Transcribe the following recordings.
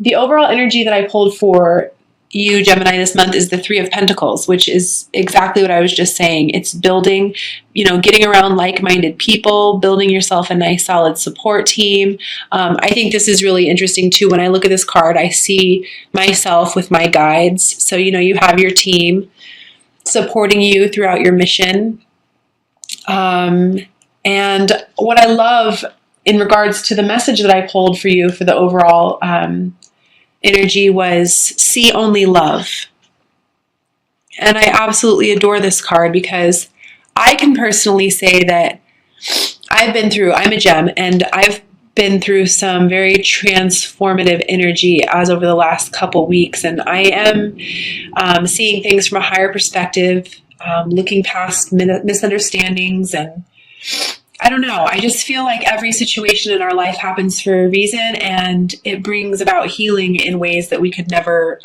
the overall energy that I pulled for you, Gemini, this month is the Three of Pentacles, which is exactly what I was just saying. It's building, getting around like-minded people, building yourself a nice, solid support team. I think this is really interesting too. When I look at this card, I see myself with my guides. So, you have your team supporting you throughout your mission. And what I love in regards to the message that I pulled for you for the overall energy was see only love. And I absolutely adore this card because I can personally say that I'm a gem, and I've been through some very transformative energy as over the last couple weeks. And I am seeing things from a higher perspective, looking past misunderstandings, and I don't know. I just feel like every situation in our life happens for a reason, and it brings about healing in ways that we could never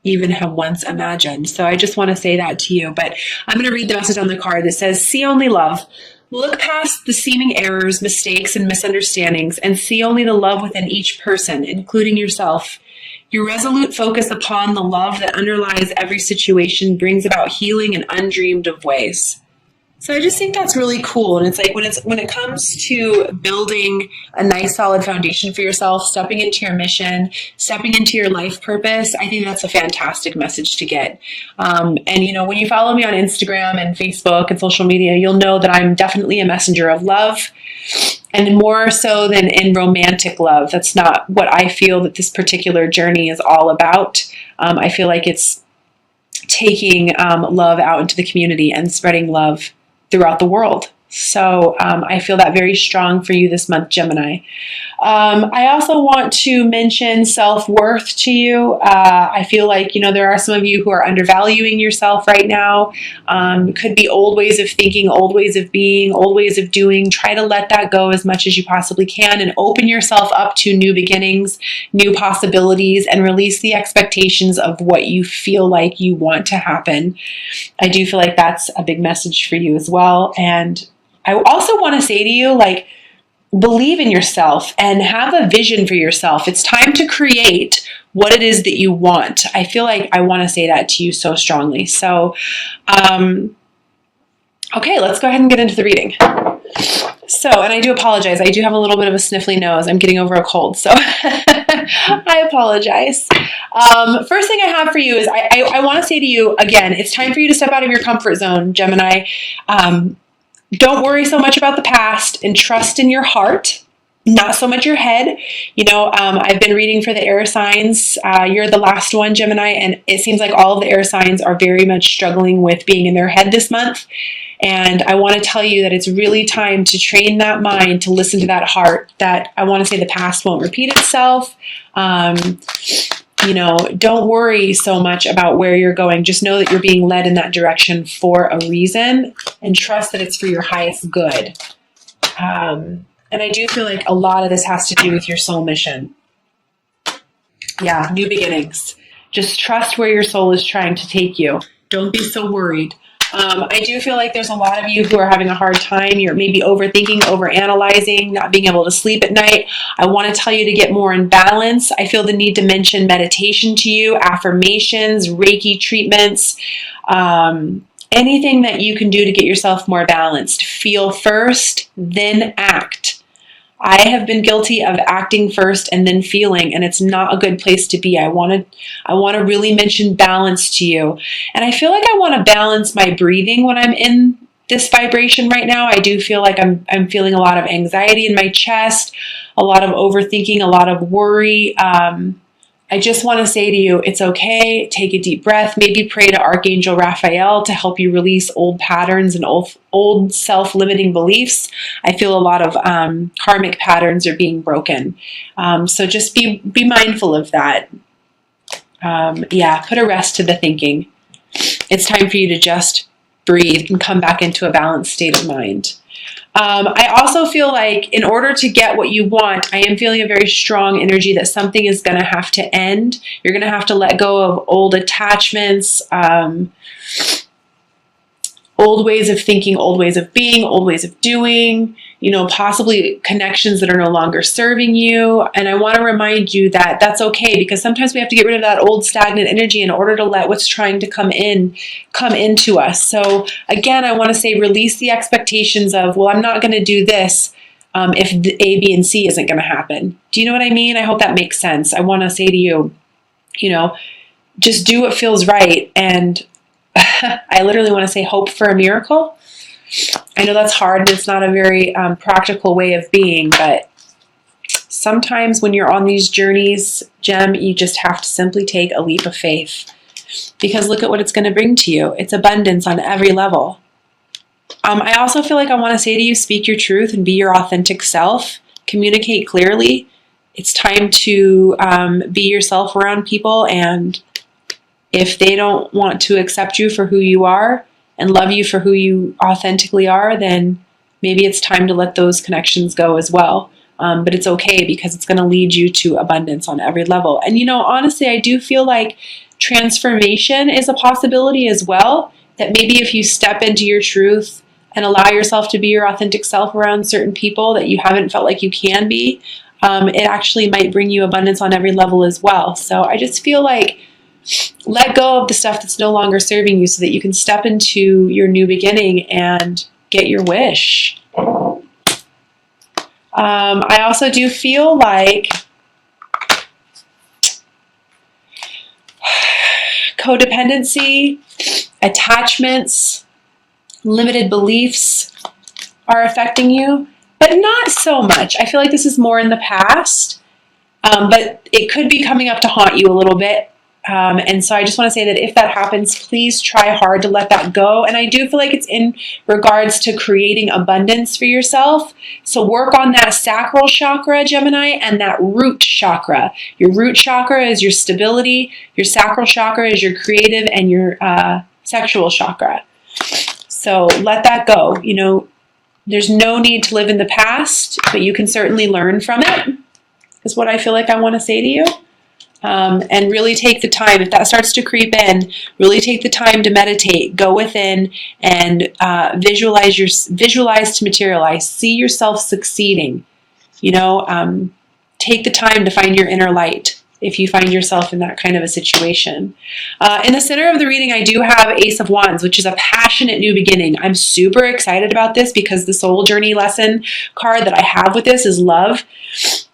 even have once imagined. So I just want to say that to you. But I'm going to read the message on the card that says, see only love. Look past the seeming errors, mistakes, and misunderstandings, and see only the love within each person, including yourself. Your resolute focus upon the love that underlies every situation brings about healing in undreamed of ways. So I just think that's really cool. And it's like when it comes to building a nice solid foundation for yourself, stepping into your mission, stepping into your life purpose, I think that's a fantastic message to get. And when you follow me on Instagram and Facebook and social media, you'll know that I'm definitely a messenger of love, and more so than in romantic love. That's not what I feel that this particular journey is all about. I feel like it's taking love out into the community and spreading love throughout the world. So I feel that very strong for you this month, Gemini. I also want to mention self-worth to you. I feel like, there are some of you who are undervaluing yourself right now. Could be old ways of thinking, old ways of being, old ways of doing. Try to let that go as much as you possibly can and open yourself up to new beginnings, new possibilities, and release the expectations of what you feel like you want to happen. I do feel like that's a big message for you as well. And I also want to say to you, believe in yourself and have a vision for yourself. It's time to create what it is that you want. I feel like I want to say that to you so strongly. So, okay, let's go ahead and get into the reading. So, and I do apologize. I do have a little bit of a sniffly nose. I'm getting over a cold, so I apologize. First thing I have for you is I want to say to you, again, it's time for you to step out of your comfort zone, Gemini. Don't worry so much about the past and trust in your heart, not so much your head. I've been reading for the air signs. You're the last one, Gemini, and it seems like all of the air signs are very much struggling with being in their head this month. And I want to tell you that it's really time to train that mind to listen to that heart, that I want to say the past won't repeat itself. Don't worry so much about where you're going. Just know that you're being led in that direction for a reason, and trust that it's for your highest good. And I do feel like a lot of this has to do with your soul mission. Yeah, new beginnings. Just trust where your soul is trying to take you. Don't be so worried. I do feel like there's a lot of you who are having a hard time. You're maybe overthinking, overanalyzing, not being able to sleep at night. I want to tell you to get more in balance. I feel the need to mention meditation to you, affirmations, Reiki treatments, anything that you can do to get yourself more balanced. Feel first, then act. I have been guilty of acting first and then feeling, and it's not a good place to be. I want to really mention balance to you. And I feel like I want to balance my breathing when I'm in this vibration right now. I do feel like I'm feeling a lot of anxiety in my chest, a lot of overthinking, a lot of worry. I just want to say to you, it's okay. Take a deep breath. Maybe pray to Archangel Raphael to help you release old patterns and old self-limiting beliefs. I feel a lot of karmic patterns are being broken. So just be mindful of that. Put a rest to the thinking. It's time for you to just breathe and come back into a balanced state of mind. I also feel like in order to get what you want, I am feeling a very strong energy that something is going to have to end. You're going to have to let go of old attachments. old ways of thinking, old ways of being, old ways of doing, possibly connections that are no longer serving you. And I want to remind you that that's okay, because sometimes we have to get rid of that old stagnant energy in order to let what's trying to come into us. So again, I want to say, release the expectations of, well, I'm not going to do this if the A, B, and C isn't going to happen. Do you know what I mean? I hope that makes sense. I want to say to you, just do what feels right. And I literally want to say, hope for a miracle. I know that's hard and it's not a very practical way of being, but sometimes when you're on these journeys, Gem, you just have to simply take a leap of faith, because look at what it's going to bring to you. It's abundance on every level. I also feel like I want to say to you, speak your truth and be your authentic self. Communicate clearly. It's time to be yourself around people, and if they don't want to accept you for who you are and love you for who you authentically are, then maybe it's time to let those connections go as well. But it's okay, because it's going to lead you to abundance on every level. And honestly, I do feel like transformation is a possibility as well, that maybe if you step into your truth and allow yourself to be your authentic self around certain people that you haven't felt like you can be, it actually might bring you abundance on every level as well. So I just feel like, let go of the stuff that's no longer serving you so that you can step into your new beginning and get your wish. I also do feel like codependency, attachments, limited beliefs are affecting you, but not so much. I feel like this is more in the past, but it could be coming up to haunt you a little bit. And so I just want to say that if that happens, please try hard to let that go. And I do feel like it's in regards to creating abundance for yourself. So work on that sacral chakra, Gemini, and that root chakra. Your root chakra is your stability. Your sacral chakra is your creative and your sexual chakra. So let that go. There's no need to live in the past, but you can certainly learn from it, is what I feel like I want to say to you. And really take the time, if that starts to creep in, really take the time to meditate, go within and visualize to materialize, see yourself succeeding. Take the time to find your inner light if you find yourself in that kind of a situation. In the center of the reading, I do have Ace of Wands, which is a passionate new beginning. I'm super excited about this because the soul journey lesson card that I have with this is love.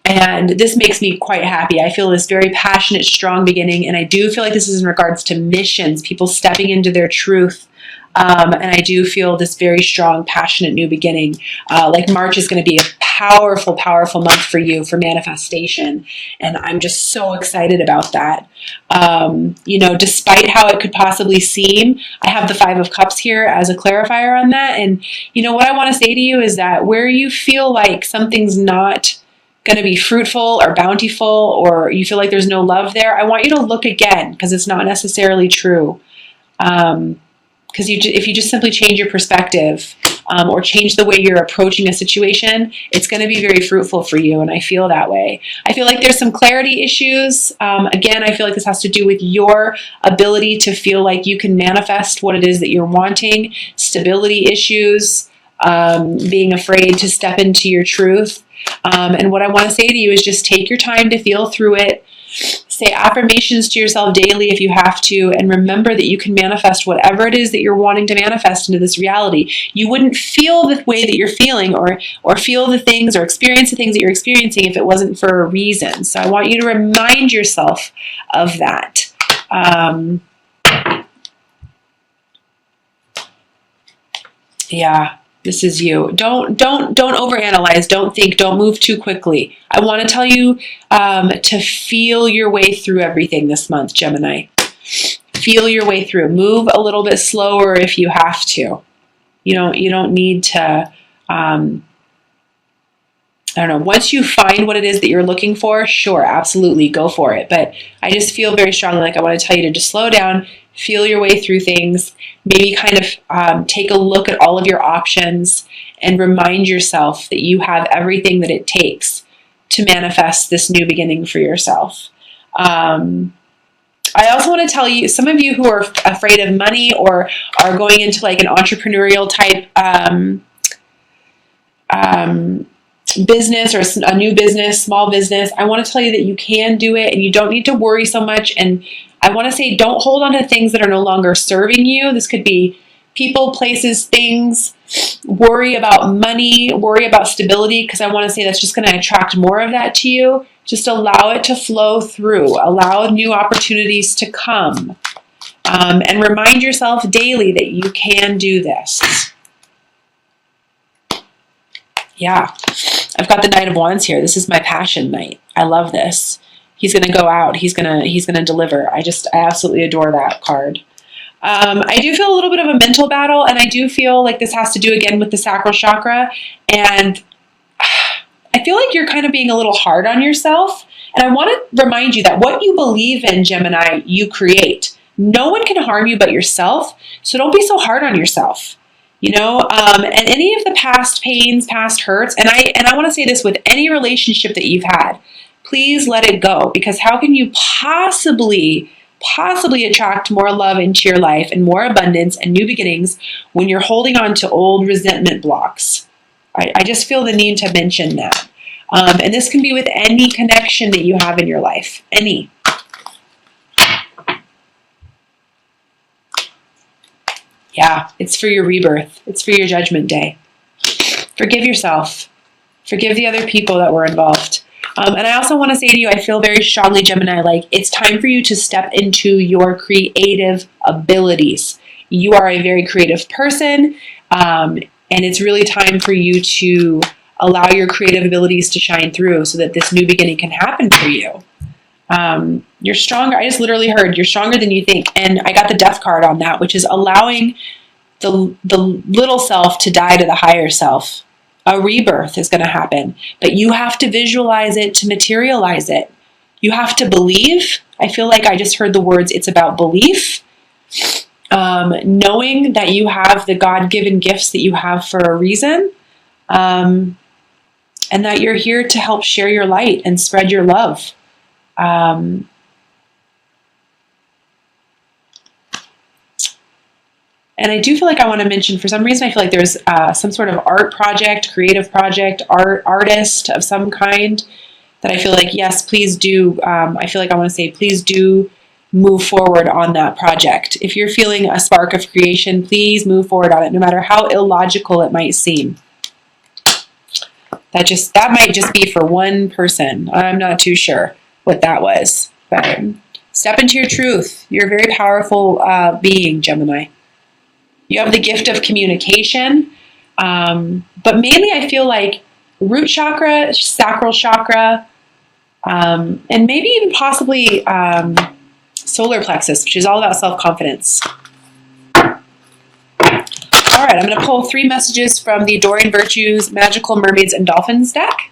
And this makes me quite happy. I feel this very passionate, strong beginning. And I do feel like this is in regards to missions, people stepping into their truth. And I do feel this very strong, passionate new beginning. Like March is going to be a powerful, powerful month for you for manifestation. And I'm just so excited about that. Despite how it could possibly seem, I have the Five of Cups here as a clarifier on that. And what I want to say to you is that where you feel like something's not going to be fruitful or bountiful, or you feel like there's no love there, I want you to look again, because it's not necessarily true. Because if you just simply change your perspective or change the way you're approaching a situation, it's going to be very fruitful for you, and I feel that way. I feel like there's some clarity issues. Again, I feel like this has to do with your ability to feel like you can manifest what it is that you're wanting, stability issues, being afraid to step into your truth. And what I want to say to you is just take your time to feel through it. Say affirmations to yourself daily if you have to, and remember that you can manifest whatever it is that you're wanting to manifest into this reality. You wouldn't feel the way that you're feeling or feel the things or experience the things that you're experiencing if it wasn't for a reason. So I want you to remind yourself of that. Yeah. This is you. Don't overanalyze. Don't think. Don't move too quickly. I want to tell you to feel your way through everything this month, Gemini. Feel your way through. Move a little bit slower if you have to. You don't need to. I don't know. Once you find what it is that you're looking for, sure, absolutely, go for it. But I just feel very strongly like I want to tell you to just slow down, feel your way through things, maybe kind of take a look at all of your options and remind yourself that you have everything that it takes to manifest this new beginning for yourself. I also want to tell you, some of you who are afraid of money or are going into like an entrepreneurial type business or a new business, small business, I want to tell you that you can do it and you don't need to worry so much. And I want to say, don't hold on to things that are no longer serving you. This could be people, places, things. Worry about money, worry about stability, because I want to say that's just going to attract more of that to you. Just allow it to flow through. Allow new opportunities to come. And remind yourself daily that you can do this. Yeah, I've got the Knight of Wands here. This is my passion knight. I love this. He's going to go out. He's going to deliver. I absolutely adore that card. I do feel a little bit of a mental battle, and I do feel like this has to do again with the sacral chakra. And I feel like you're kind of being a little hard on yourself. And I want to remind you that what you believe in, Gemini, you create. No one can harm you but yourself. So don't be so hard on yourself. And any of the past pains, past hurts, and I want to say this with any relationship that you've had, please let it go, because how can you possibly attract more love into your life and more abundance and new beginnings when you're holding on to old resentment blocks? I just feel the need to mention that. And this can be with any connection that you have in your life, any. Yeah, it's for your rebirth. It's for your judgment day. Forgive yourself. Forgive the other people that were involved. And I also want to say to you, I feel very strongly, Gemini, like it's time for you to step into your creative abilities. You are a very creative person, and it's really time for you to allow your creative abilities to shine through so that this new beginning can happen for you. You're stronger. I just literally heard you're stronger than you think. And I got the death card on that, which is allowing the little self to die to the higher self. A rebirth is going to happen, but you have to visualize it to materialize it. You have to believe. I feel like I just heard the words, it's about belief. Knowing that you have the God-given gifts that you have for a reason, and that you're here to help share your light and spread your love. And I do feel like I want to mention, for some reason, I feel like there's some sort of art project, creative project, artist of some kind that I feel like, yes, please do. I feel like I want to say, please do move forward on that project. If you're feeling a spark of creation, please move forward on it, no matter how illogical it might seem. That might just be for one person. I'm not too sure what that was. But step into your truth. You're a very powerful being, Gemini. You have the gift of communication. But mainly I feel like root chakra, sacral chakra, and maybe even possibly solar plexus, which is all about self-confidence. All right, I'm going to pull 3 messages from the Adoring Virtues, Magical Mermaids and Dolphins deck.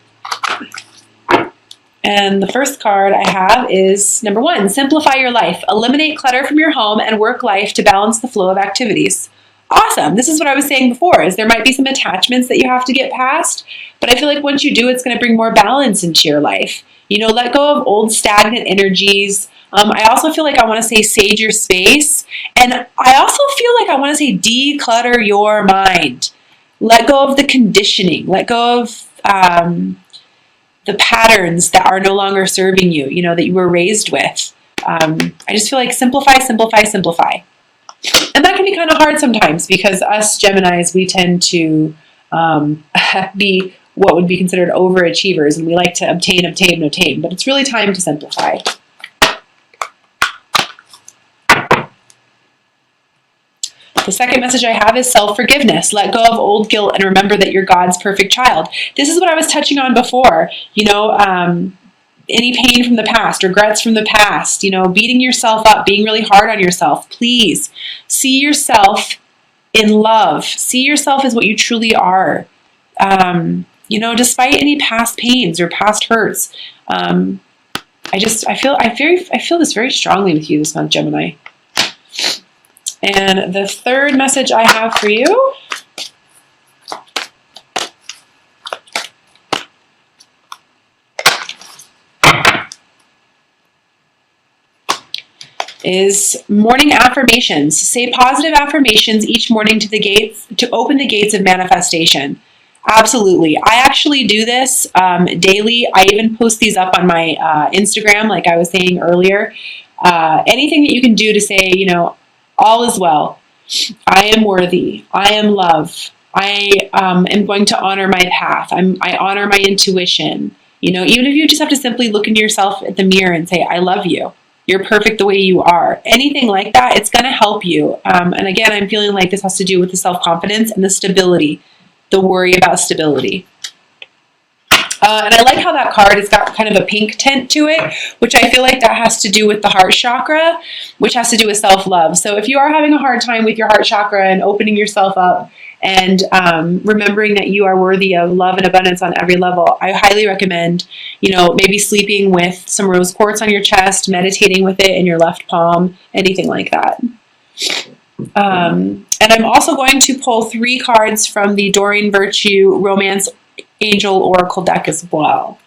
And the first card I have is number 1, simplify your life. Eliminate clutter from your home and work life to balance the flow of activities. Awesome. This is what I was saying before, is there might be some attachments that you have to get past, but I feel like once you do, it's going to bring more balance into your life. Let go of old stagnant energies. I also feel like I want to say sage your space. And I also feel like I want to say declutter your mind. Let go of the conditioning. Let go of the patterns that are no longer serving you, that you were raised with. I just feel like simplify, simplify, simplify. And that can be kind of hard sometimes because us Geminis, we tend to be what would be considered overachievers, and we like to obtain, but it's really time to simplify. The second message I have is self-forgiveness. Let go of old guilt and remember that you're God's perfect child. This is what I was touching on before. Any pain from the past, regrets from the past, beating yourself up, being really hard on yourself. Please see yourself in love. See yourself as what you truly are. Despite any past pains or past hurts. I feel this very strongly with you this month, Gemini. And the third message I have for you is morning affirmations. Say positive affirmations each morning to open the gates of manifestation. Absolutely. I actually do this daily. I even post these up on my Instagram, like I was saying earlier. Anything that you can do to say, all is well. I am worthy. I am love. I am going to honor my path. I honor my intuition. Even if you just have to simply look into yourself at the mirror and say, I love you. You're perfect the way you are. Anything like that, it's going to help you. And again, I'm feeling like this has to do with the self-confidence and the stability, the worry about stability. And I like how that card has got kind of a pink tint to it, which I feel like that has to do with the heart chakra, which has to do with self-love. So if you are having a hard time with your heart chakra and opening yourself up and remembering that you are worthy of love and abundance on every level, I highly recommend, maybe sleeping with some rose quartz on your chest, meditating with it in your left palm, anything like that. And I'm also going to pull 3 cards from the Doreen Virtue Romance Angel Oracle deck as well.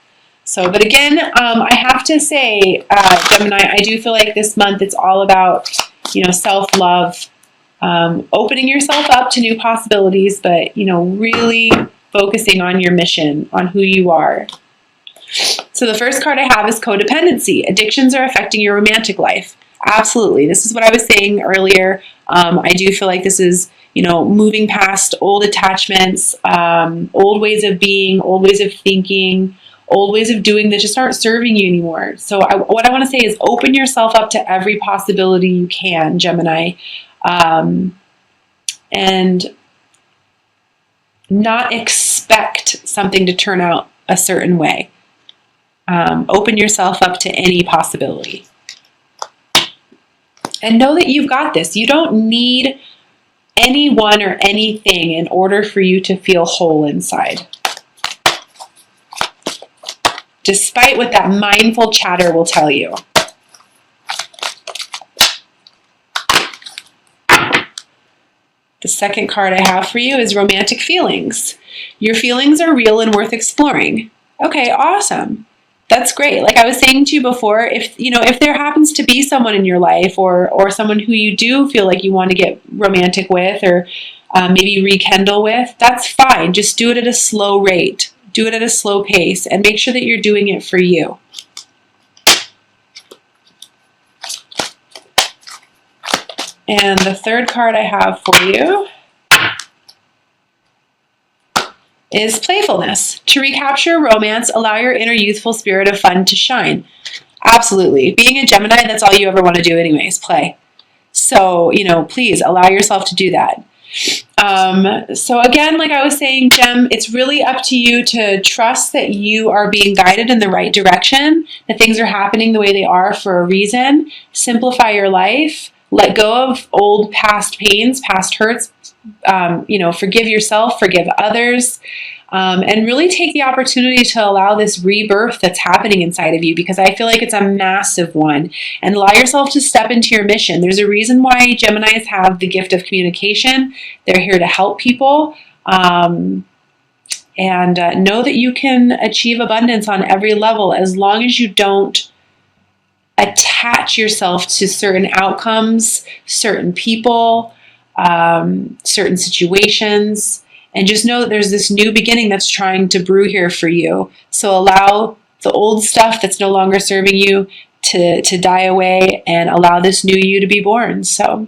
But again, I have to say, Gemini, I do feel like this month it's all about, self-love, opening yourself up to new possibilities, but, really focusing on your mission, on who you are. So the first card I have is codependency. Addictions are affecting your romantic life. Absolutely. This is what I was saying earlier. I do feel like this is, moving past old attachments, old ways of being, old ways of thinking, old ways of doing that just aren't serving you anymore. So what I want to say is open yourself up to every possibility you can, Gemini, and not expect something to turn out a certain way. Open yourself up to any possibility. And know that you've got this. You don't need anyone or anything in order for you to feel whole inside. Despite what that mindful chatter will tell you. The second card I have for you is romantic feelings. Your feelings are real and worth exploring. Okay, awesome. That's great. Like I was saying to you before, if there happens to be someone in your life or someone who you do feel like you want to get romantic with or maybe rekindle with, that's fine. Just do it at a slow rate. Do it at a slow pace and make sure that you're doing it for you. And the third card I have for you is playfulness. To recapture romance, allow your inner youthful spirit of fun to shine. Absolutely. Being a Gemini, that's all you ever want to do anyways, play. So, please allow yourself to do that. So again, like I was saying, Gem, it's really up to you to trust that you are being guided in the right direction, that things are happening the way they are for a reason. Simplify your life. Let go of old past pains, past hurts. Forgive yourself, forgive others, and really take the opportunity to allow this rebirth that's happening inside of you, because I feel like it's a massive one, and allow yourself to step into your mission. There's a reason why Geminis have the gift of communication. They're here to help people, and know that you can achieve abundance on every level as long as you don't attach yourself to certain outcomes, certain people, certain situations, and just know that there's this new beginning that's trying to brew here for you. So allow the old stuff that's no longer serving you to die away and allow this new you to be born. So